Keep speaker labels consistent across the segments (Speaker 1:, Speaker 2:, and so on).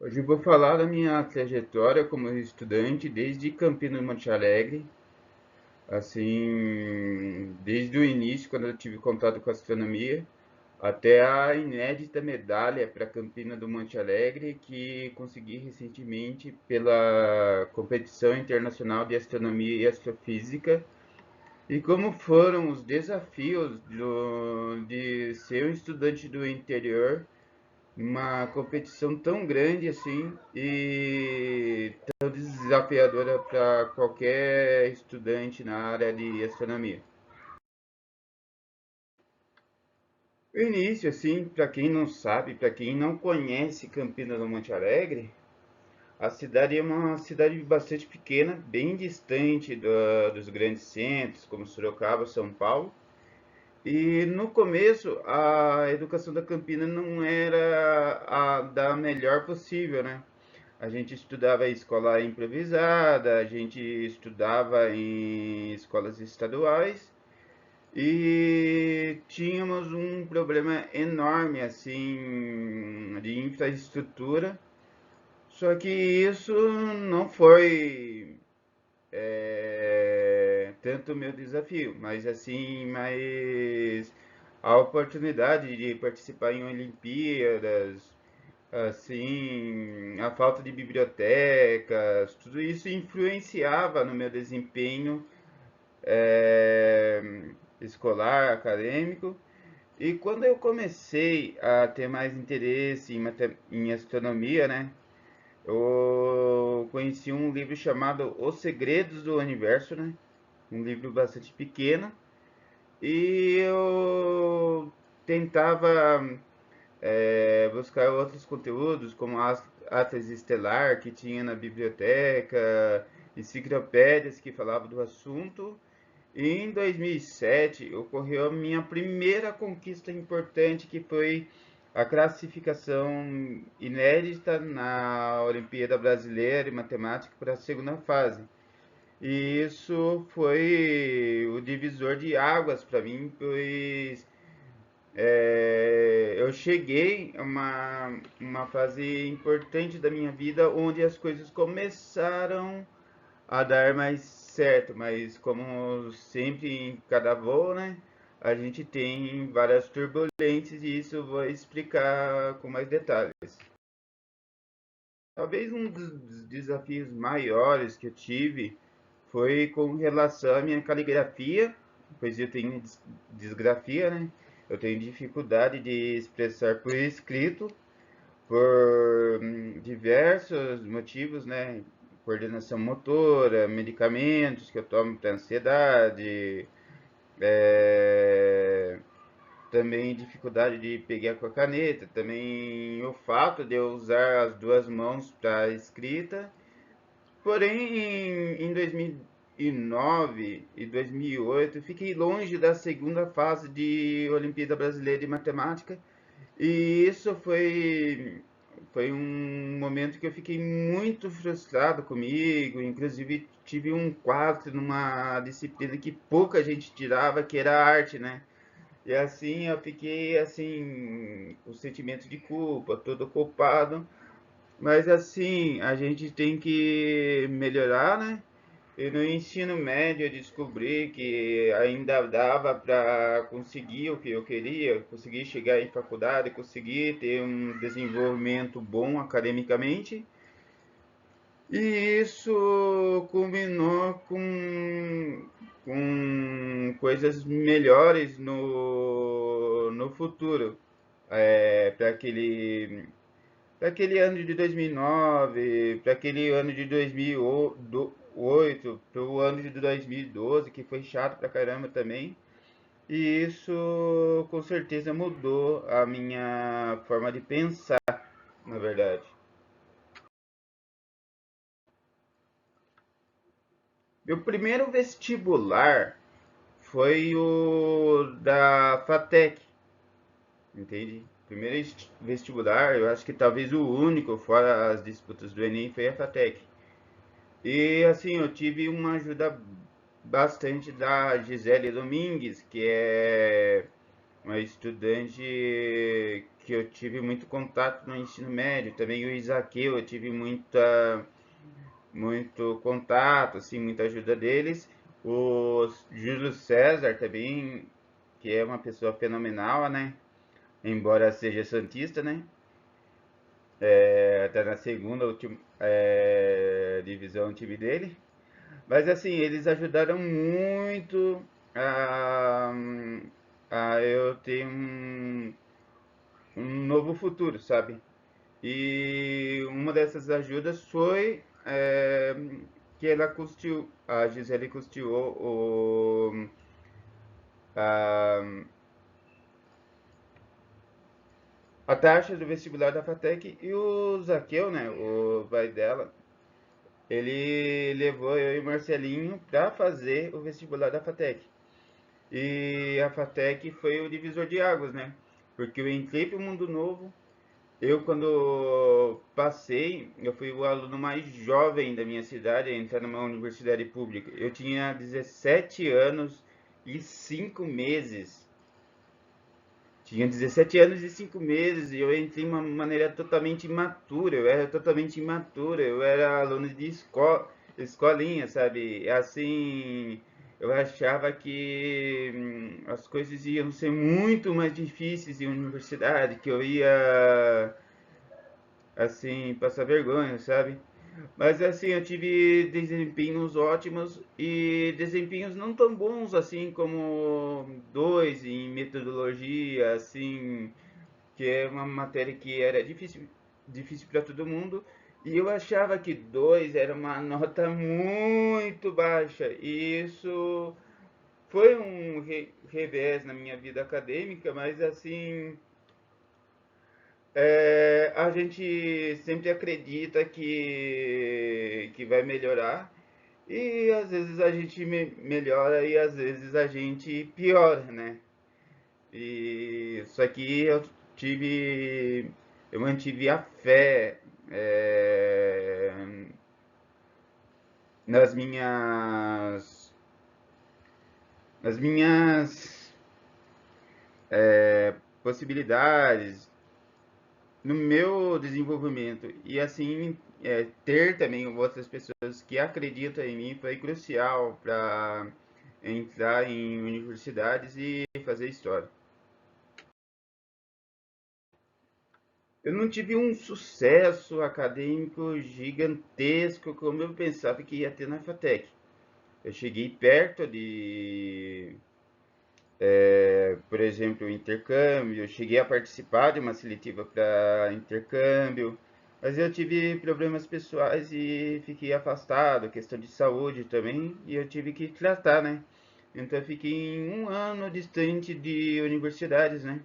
Speaker 1: Hoje eu vou falar da minha trajetória como estudante desde Campina do Monte Alegre, assim, desde o início, quando eu tive contato com a astronomia, até a inédita medalha para Campina do Monte Alegre, que consegui recentemente pela Competição Internacional de Astronomia e Astrofísica. E como foram os desafios de ser um estudante do interior, uma competição tão grande assim e tão desafiadora para qualquer estudante na área de astronomia. O início, assim, para quem não sabe, para quem não conhece Campina do Monte Alegre, a cidade é uma cidade bastante pequena, bem distante dos grandes centros, como Sorocaba, São Paulo. E no começo, a educação da Campina não era a da melhor possível, né? A gente estudava em escola improvisada, a gente estudava em escolas estaduais e tínhamos um problema enorme assim de infraestrutura. Só que isso não foi tanto o meu desafio, mas assim, mais a oportunidade de participar em Olimpíadas, assim, a falta de bibliotecas, tudo isso influenciava no meu desempenho é, escolar, acadêmico. E quando eu comecei a ter mais interesse em astronomia, né, eu conheci um livro chamado Os Segredos do Universo, né, um livro bastante pequeno, e eu tentava buscar outros conteúdos, como Atlas Estelar, que tinha na biblioteca, enciclopédias que falavam do assunto. E em 2007 ocorreu a minha primeira conquista importante, que foi a classificação inédita na Olimpíada Brasileira de Matemática para a segunda fase. E isso foi o divisor de águas para mim, pois eu cheguei a uma fase importante da minha vida onde as coisas começaram a dar mais certo, mas como sempre em cada voo, né? A gente tem várias turbulências e isso eu vou explicar com mais detalhes. Talvez um dos desafios maiores que eu tive foi com relação à minha caligrafia, pois eu tenho disgrafia, né? Eu tenho dificuldade de expressar por escrito, por diversos motivos, né? Coordenação motora, medicamentos que eu tomo para ansiedade, é, também dificuldade de pegar com a caneta, também o fato de eu usar as duas mãos para escrita. Porém, em 2009 e 2008, fiquei longe da segunda fase de Olimpíada Brasileira de Matemática e isso foi um momento que eu fiquei muito frustrado comigo. Inclusive, tive um 4 numa disciplina que pouca gente tirava, que era arte, né? E assim eu fiquei assim, com sentimento de culpa, todo culpado. Mas assim, a gente tem que melhorar, né? E no ensino médio eu descobri que ainda dava para conseguir o que eu queria, conseguir chegar em faculdade, conseguir ter um desenvolvimento bom academicamente. E isso culminou com coisas melhores no futuro. Para aquele ano de 2009, para aquele ano de 2008, para o ano de 2012, que foi chato pra caramba também. E isso com certeza mudou a minha forma de pensar, na verdade. Meu primeiro vestibular foi o da FATEC, entende? Primeiro vestibular, eu acho que talvez o único, fora as disputas do Enem, foi a FATEC. E assim, eu tive uma ajuda bastante da Gisele Domingues, que é uma estudante que eu tive muito contato no ensino médio. Também o Isaqueu, eu tive muito contato, assim, muita ajuda deles. O Júlio César também, que é uma pessoa fenomenal, né? Embora seja santista, né? Tá na segunda divisão o time dele. Mas assim, eles ajudaram muito a, a eu ter um novo futuro, sabe? E uma dessas ajudas foi que ela custeou, a Gisele custeou a, a taxa do vestibular da FATEC e o Zaqueu, né, o pai dela, ele levou eu e o Marcelinho para fazer o vestibular da FATEC. E a FATEC foi o divisor de águas, né? Porque eu entrei para o mundo novo. Eu, quando passei, eu fui o aluno mais jovem da minha cidade a entrar numa universidade pública. Eu tinha 17 anos e 5 meses. Tinha 17 anos e 5 meses e eu entrei de uma maneira totalmente imatura. Eu era totalmente imatura. Eu era aluno de escolinha, sabe? Assim, eu achava que as coisas iam ser muito mais difíceis em universidade, que eu ia, assim, passar vergonha, sabe? Mas assim, eu tive desempenhos ótimos e desempenhos não tão bons assim como dois em metodologia, assim, que é uma matéria que era difícil para todo mundo. E eu achava que dois era uma nota muito baixa. E isso foi um revés na minha vida acadêmica, mas assim, a gente sempre acredita que vai melhorar e às vezes a gente melhora e às vezes a gente piora, né? E só que tive, eu mantive a fé nas minhas possibilidades, no meu desenvolvimento e assim ter também outras pessoas que acreditam em mim foi crucial para entrar em universidades e fazer história. Eu não tive um sucesso acadêmico gigantesco como eu pensava que ia ter na FATEC. Eu cheguei perto de, por exemplo, intercâmbio, eu cheguei a participar de uma seletiva para intercâmbio, mas eu tive problemas pessoais e fiquei afastado, questão de saúde também, e eu tive que tratar, né? Então eu fiquei em um ano distante de universidades, né?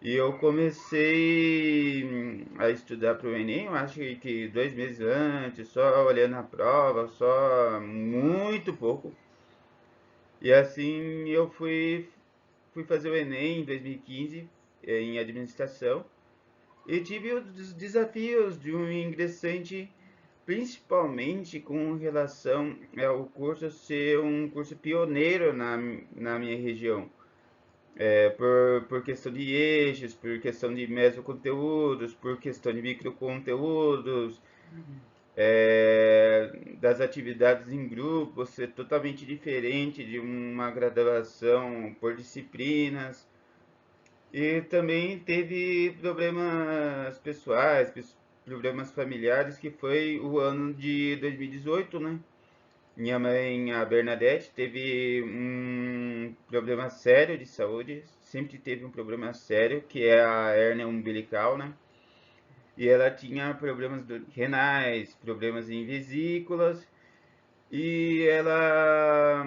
Speaker 1: E eu comecei a estudar para o Enem, eu acho que 2 meses antes, só olhando a prova, só muito pouco. E assim eu fui fazer o Enem em 2015, em administração, e tive os desafios de um ingressante, principalmente com relação ao curso ser um curso pioneiro na minha região. Por questão de eixos, por questão de mesoconteúdos, por questão de microconteúdos, das atividades em grupo ser totalmente diferente de uma graduação por disciplinas. E também teve problemas pessoais, problemas familiares, que foi o ano de 2018, né? Minha mãe, a Bernadette, teve um problema sério de saúde, sempre teve um problema sério, que é a hérnia umbilical, né? E ela tinha problemas renais, problemas em vesículas, e ela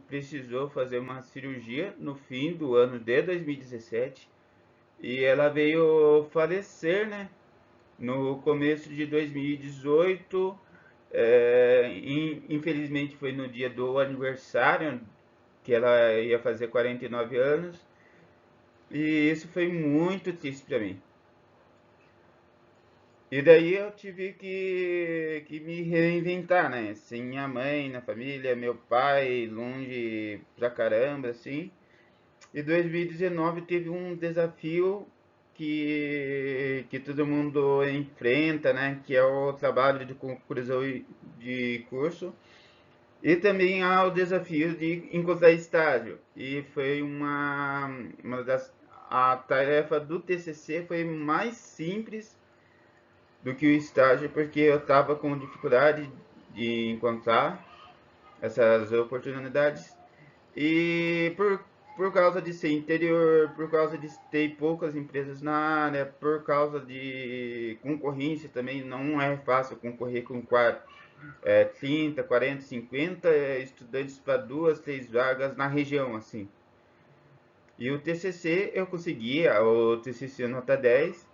Speaker 1: precisou fazer uma cirurgia no fim do ano de 2017, e ela veio falecer, né? No começo de 2018, infelizmente foi no dia do aniversário, que ela ia fazer 49 anos, e isso foi muito triste para mim. E daí eu tive que me reinventar, né? Sem minha mãe na família, meu pai longe pra caramba, assim. E 2019 teve um desafio que todo mundo enfrenta, né? Que é o trabalho de conclusão de curso. E também há o desafio de encontrar estágio. E foi uma das... A tarefa do TCC foi mais simples do que o estágio, porque eu estava com dificuldade de encontrar essas oportunidades. E por causa de ser interior, por causa de ter poucas empresas na área, por causa de concorrência também, não é fácil concorrer com 30, 40, 50 estudantes para 2, 3 vagas na região, assim. E o TCC eu consegui, o TCC nota 10,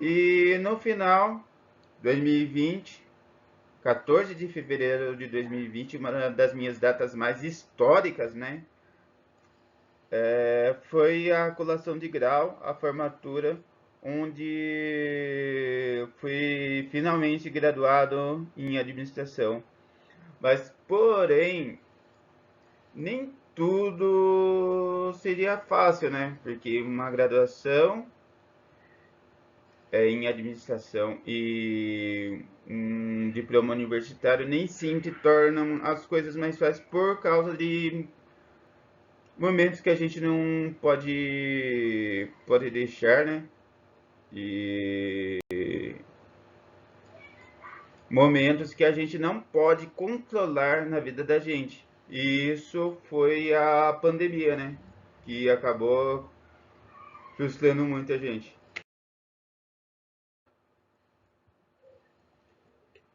Speaker 1: e no final, 2020, 14 de fevereiro de 2020, uma das minhas datas mais históricas, né? Foi a colação de grau, a formatura, onde fui finalmente graduado em administração. Mas, porém, nem tudo seria fácil, né? Porque uma graduação em administração e um diploma universitário nem sempre tornam as coisas mais fáceis por causa de momentos que a gente não pode deixar, né? E momentos que a gente não pode controlar na vida da gente. E isso foi a pandemia, né? Que acabou frustrando muita gente.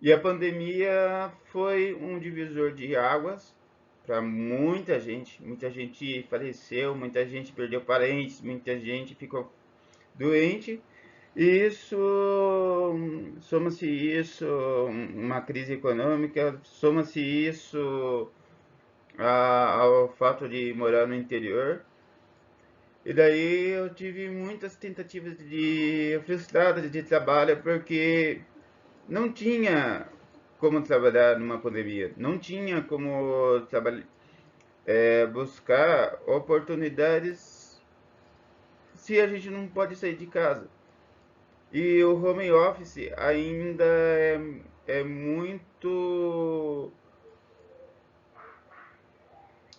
Speaker 1: E a pandemia foi um divisor de águas para muita gente. Muita gente faleceu, muita gente perdeu parentes, muita gente ficou doente. E isso, soma-se isso uma crise econômica, soma-se isso ao fato de morar no interior. E daí eu tive muitas tentativas frustradas de trabalho porque não tinha como trabalhar numa pandemia, não tinha como buscar oportunidades se a gente não pode sair de casa. E o home office ainda é muito.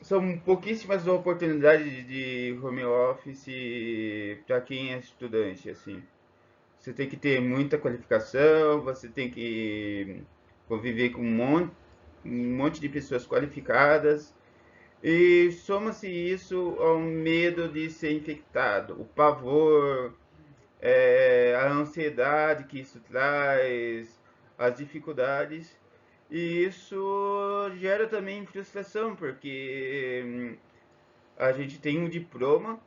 Speaker 1: São pouquíssimas oportunidades de home office para quem é estudante, assim. Você tem que ter muita qualificação, você tem que conviver com um monte de pessoas qualificadas. E soma-se isso ao medo de ser infectado, o pavor, a ansiedade que isso traz, as dificuldades. E isso gera também frustração, porque a gente tem um diploma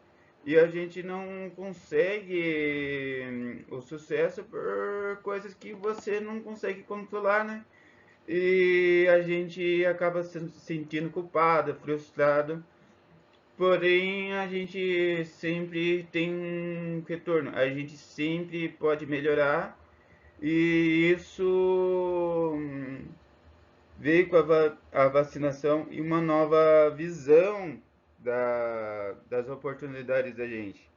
Speaker 1: e a gente não consegue o sucesso por coisas que você não consegue controlar, né? E a gente acaba se sentindo culpado, frustrado. Porém, a gente sempre tem um retorno, a gente sempre pode melhorar e isso veio com a vacinação e uma nova visão das oportunidades da gente.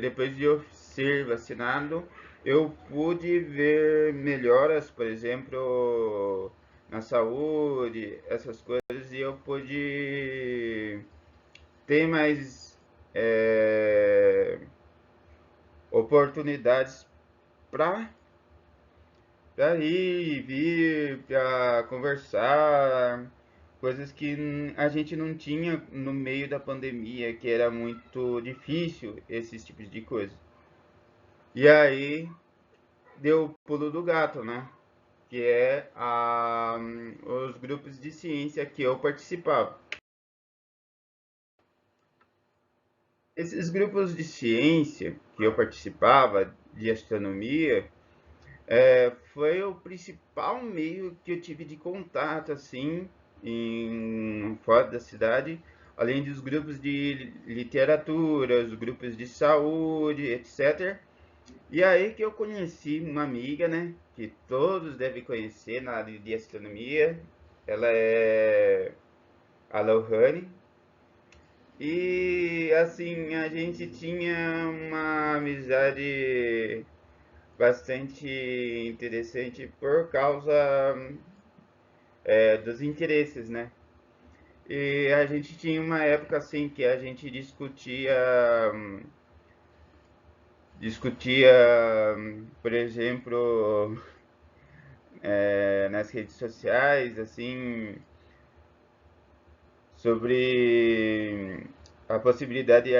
Speaker 1: Depois de eu ser vacinado, eu pude ver melhoras, por exemplo, na saúde, essas coisas, e eu pude ter mais oportunidades para ir, vir, para conversar, coisas que a gente não tinha no meio da pandemia, que era muito difícil esses tipos de coisa. E aí deu o pulo do gato, né? Que é os grupos de ciência que eu participava. Esses grupos de ciência que eu participava, de astronomia, foi o principal meio que eu tive de contato, assim, fora da cidade, além dos grupos de literatura, os grupos de saúde, etc. E aí que eu conheci uma amiga, né, que todos devem conhecer na área de astronomia. Ela é a Lohane. E assim, a gente tinha uma amizade bastante interessante por causa dos interesses, né? E a gente tinha uma época assim que a gente discutia, por exemplo, nas redes sociais, assim, sobre a possibilidade de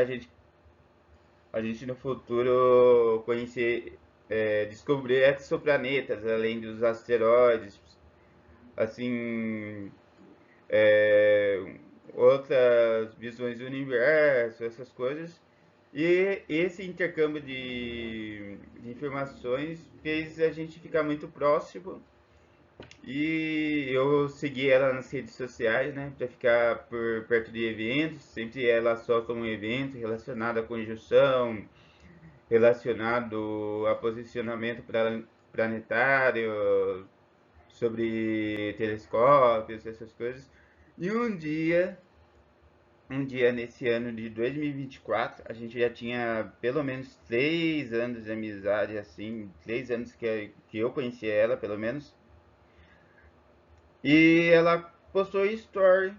Speaker 1: a gente no futuro conhecer, descobrir exoplanetas além dos asteroides, assim, é, outras visões do universo, essas coisas. E esse intercâmbio de informações fez a gente ficar muito próximo. E eu segui ela nas redes sociais, né, para ficar por perto de eventos. Sempre ela solta um evento relacionado à conjunção, relacionado a posicionamento planetário, sobre telescópios, essas coisas. E um dia nesse ano de 2024, a gente já tinha pelo menos 3 anos de amizade, assim, 3 anos que eu conhecia ela, pelo menos. E ela postou story,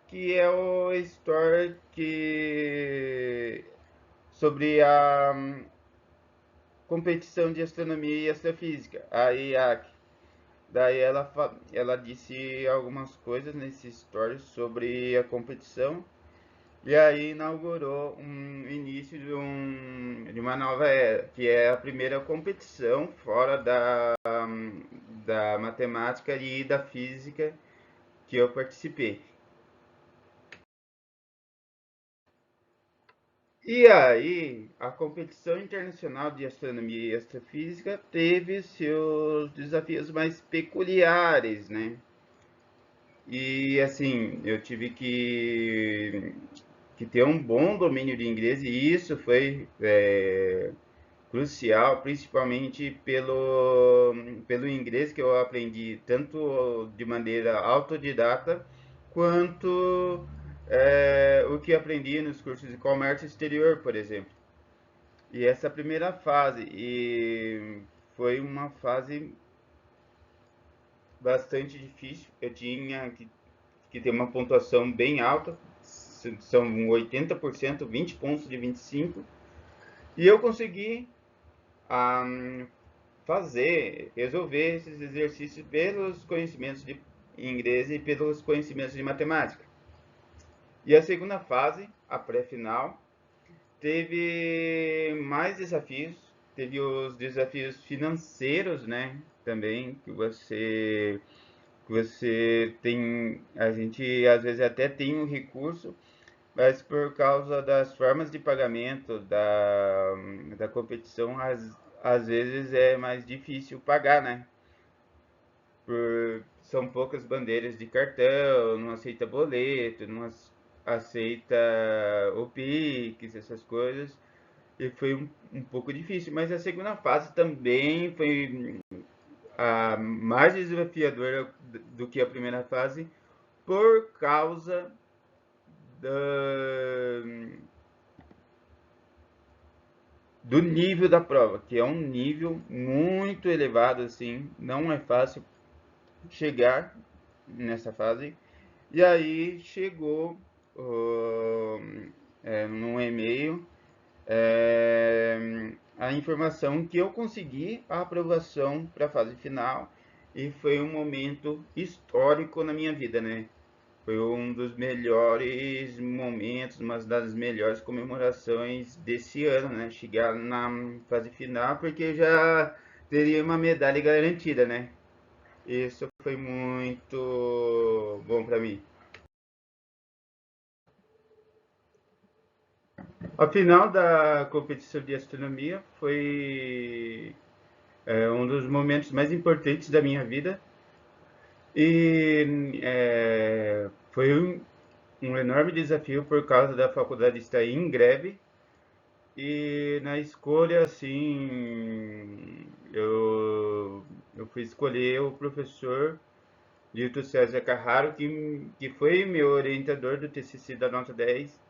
Speaker 1: que é o story que sobre a competição de astronomia e astrofísica, a IAC. Daí ela disse algumas coisas nesse story sobre a competição. E aí inaugurou um início de uma nova era, que é a primeira competição fora da matemática e da física que eu participei. E aí, a competição internacional de astronomia e astrofísica teve seus desafios mais peculiares, né? E assim, eu tive que ter um bom domínio de inglês e isso foi crucial, principalmente pelo inglês que eu aprendi tanto de maneira autodidata quanto o que aprendi nos cursos de comércio exterior, por exemplo. E essa primeira fase foi uma fase bastante difícil. Eu tinha que ter uma pontuação bem alta, são 80%, 20 pontos de 25. E eu consegui um, resolver esses exercícios pelos conhecimentos de inglês e pelos conhecimentos de matemática. E a segunda fase, a pré-final, teve mais desafios, teve os desafios financeiros, né? Também que você tem, a gente às vezes até tem um recurso, mas por causa das formas de pagamento da competição, às vezes é mais difícil pagar, né? São poucas bandeiras de cartão, não aceita boleto, não aceita o Pix, essas coisas. E foi um pouco difícil, mas a segunda fase também foi a mais desafiadora do que a primeira fase, por causa da, do nível da prova, que é um nível muito elevado, assim, não é fácil chegar nessa fase. E aí chegou num e-mail a informação que eu consegui a aprovação para a fase final e foi um momento histórico na minha vida, né? Foi um dos melhores momentos, uma das melhores comemorações desse ano, né? Chegar na fase final, porque já teria uma medalha garantida, né? Isso foi muito bom para mim. A final da competição de astronomia foi um dos momentos mais importantes da minha vida e foi um enorme desafio por causa da faculdade estar em greve e na escolha assim eu fui escolher o professor Lito César Carraro que foi meu orientador do TCC da nota 10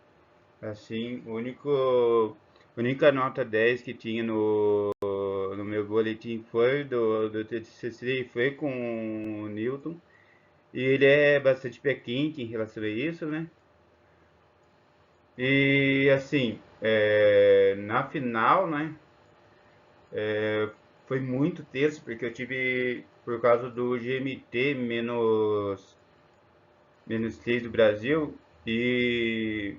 Speaker 1: Assim, a única nota 10 que tinha no meu boletim foi do TCC e foi com o Newton. E ele é bastante pé quente em relação a isso, né? E assim, na final, né? Foi muito tenso porque eu tive, por causa do GMT menos 3 do Brasil e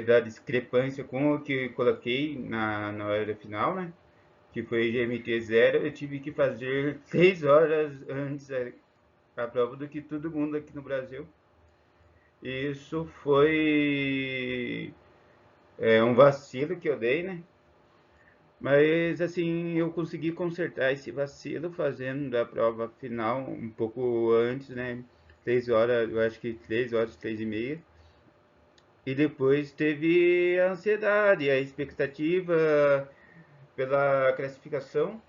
Speaker 1: da discrepância com o que eu coloquei na hora final, né? Que foi GMT zero, eu tive que fazer 6 horas antes a prova do que todo mundo aqui no Brasil. Isso foi um vacilo que eu dei, né? Mas assim, eu consegui consertar esse vacilo fazendo a prova final um pouco antes, né? 3 horas, eu acho que 3 horas, 3h30. E depois teve a ansiedade, a expectativa pela classificação,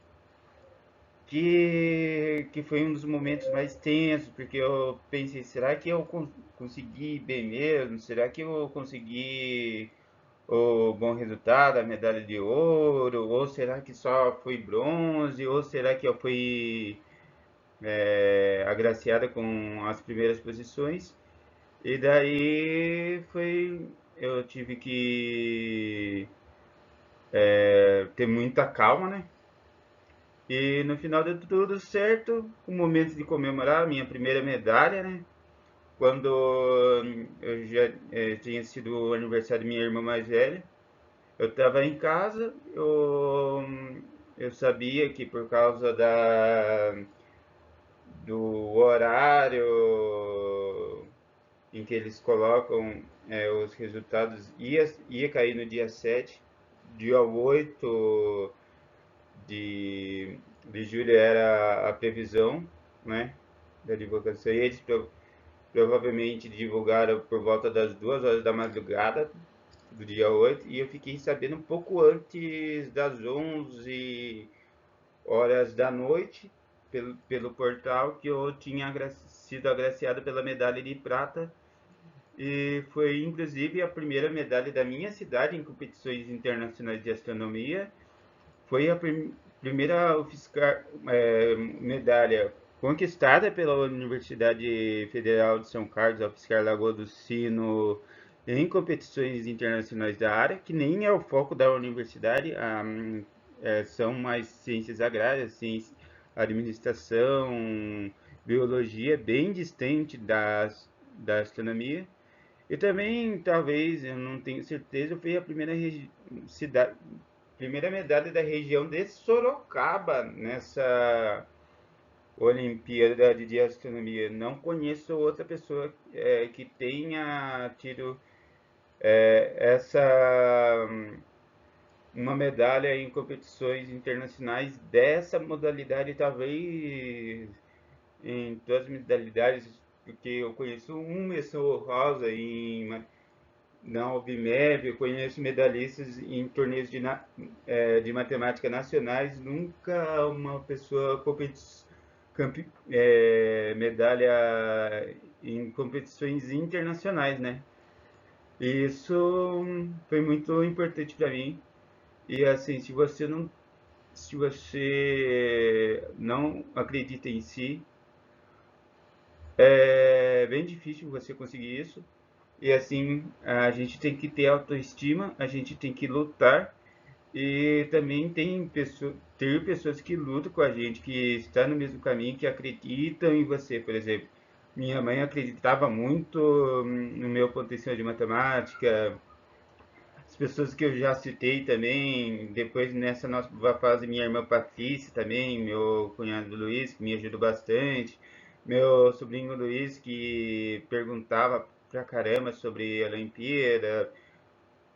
Speaker 1: que foi um dos momentos mais tensos, porque eu pensei, será que eu consegui bem mesmo? Será que eu consegui o bom resultado, a medalha de ouro? Ou será que só foi bronze? Ou será que eu fui agraciada com as primeiras posições? E daí eu tive que ter muita calma, né? E no final deu tudo certo, o momento de comemorar a minha primeira medalha, né? Quando eu já tinha sido o aniversário da minha irmã mais velha, eu estava em casa, eu sabia que por causa do horário em que eles colocam os resultados, ia cair no dia 7, dia 8 de julho era a previsão, né, da divulgação. E eles provavelmente divulgaram por volta das 2 horas da madrugada do dia 8 e eu fiquei sabendo um pouco antes das 11 horas da noite pelo portal que eu tinha sido agraciado pela medalha de prata e foi inclusive a primeira medalha da minha cidade em competições internacionais de astronomia. Foi a primeira medalha conquistada pela Universidade Federal de São Carlos, a UFSCar Lagoa do Sino, em competições internacionais da área, que nem é o foco da universidade, são mais ciências agrárias, ciência, administração, biologia, bem distante da astronomia. E também, talvez, eu não tenho certeza, foi a cidade, primeira medalha da região de Sorocaba nessa Olimpíada de Astronomia. Não conheço outra pessoa que tenha tido essa uma medalha em competições internacionais dessa modalidade, talvez em todas as modalidades, porque eu conheço uma menção rosa na UBMEV, eu conheço medalhistas em torneios de matemática nacionais, nunca uma pessoa medalha em competições internacionais, né? E isso foi muito importante para mim. E assim, se você não acredita em si, é bem difícil você conseguir isso. E assim, a gente tem que ter autoestima, a gente tem que lutar e também ter pessoas que lutam com a gente, que estão no mesmo caminho, que acreditam em você, por exemplo. Minha mãe acreditava muito no meu potencial de matemática, as pessoas que eu já citei também, depois nessa nova fase, minha irmã Patrícia também, meu cunhado Luiz, que me ajudou bastante, meu sobrinho Luiz, que perguntava pra caramba sobre a Olimpíada,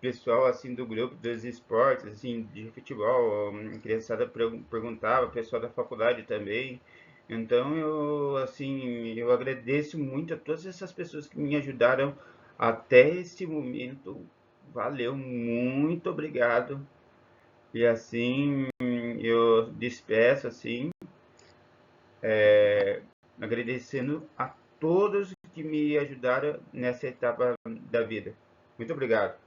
Speaker 1: pessoal assim do grupo dos esportes, assim, de futebol, criançada perguntava, pessoal da faculdade também. Então eu agradeço muito a todas essas pessoas que me ajudaram até esse momento. Valeu, muito obrigado. E assim eu despeço assim, agradecendo a todos que me ajudaram nessa etapa da vida. Muito obrigado.